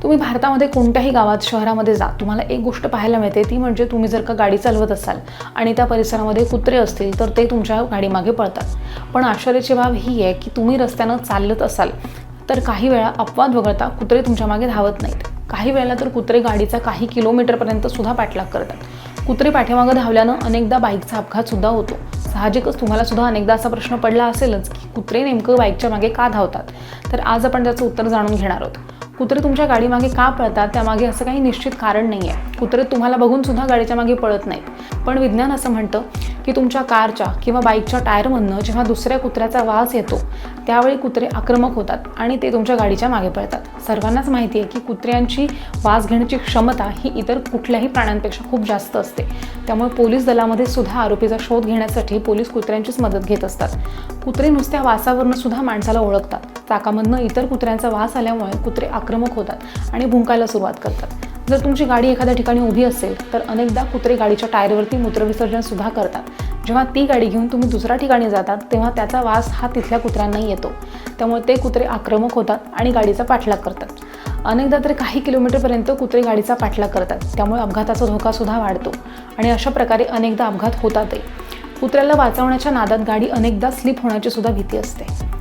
तुम्ही भारतामध्ये कोणत्याही गावात शहरामध्ये जा, तुम्हाला एक गोष्ट पाहायला मिळते, ती म्हणजे तुम्ही जर का गाडी चालवत असाल आणि त्या परिसरामध्ये कुत्रे असतील तर ते तुमच्या गाडीमागे पळतात. पण आश्चर्याची बाब ही आहे की तुम्ही रस्त्यानं चालत असाल तर काही वेळा अपवाद वगळता कुत्रे तुमच्या मागे धावत नाहीत. काही वेळेला तर कुत्रे गाडीचा काही किलोमीटरपर्यंत सुद्धा पाठलाग करतात. कुत्रे पाठीमागे धावल्यानं अनेकदा बाईकचा अपघात सुद्धा होतो. साहजिकच तुम्हाला सुद्धा अनेकदा असा प्रश्न पडला असेलच की कुत्रे नेमकं बाईकच्या मागे का धावतात. तर आज आपण त्याचं उत्तर जाणून घेणार आहोत. कुत्रे तुमच्या गाडीमागे का पळतात त्यामागे असं काही निश्चित कारण नाही आहे. कुत्रे तुम्हाला बघून सुद्धा गाडीच्या मागे पळत नाहीत. पण विज्ञान असं म्हणतं की तुमच्या कारच्या किंवा बाईकच्या टायरमधनं जेव्हा दुसऱ्या कुत्र्याचा वास येतो त्यावेळी कुत्रे आक्रमक होतात आणि ते तुमच्या गाडीच्या मागे पळतात. सर्वांनाच माहिती आहे की कुत्र्यांची वास घेण्याची क्षमता ही इतर कुठल्याही प्राण्यांपेक्षा खूप जास्त असते. त्यामुळे पोलीस दलामध्ये सुद्धा आरोपीचा शोध घेण्यासाठी पोलीस कुत्र्यांचीच मदत घेत असतात. कुत्रे नुसत्या वासावरनं सुद्धा माणसाला ओळखतात. चाकामधनं इतर कुत्र्यांचा वास आल्यामुळे कुत्रे आक्रमक होतात आणि भुंकायला सुरुवात करतात. जर तुमची गाडी एखाद्या ठिकाणी उभी असेल तर अनेकदा कुत्रे गाडीच्या टायरवरती मूत्रविसर्जन सुद्धा करतात. जेव्हा ती गाडी घेऊन तुम्ही दुसऱ्या ठिकाणी जातात तेव्हा त्याचा वास हा तिथल्या कुत्र्यांनाही येतो. त्यामुळे ते कुत्रे आक्रमक होतात आणि गाडीचा पाठलाग करतात. अनेकदा तर काही किलोमीटरपर्यंत कुत्रे गाडीचा पाठलाग करतात. त्यामुळे अपघाताचा धोका सुद्धा वाढतो आणि अशा प्रकारे अनेकदा अपघात होतातही. कुत्र्याला वाचवण्याच्या नादात गाडी अनेकदा स्लिप होण्याची सुद्धा भीती असते.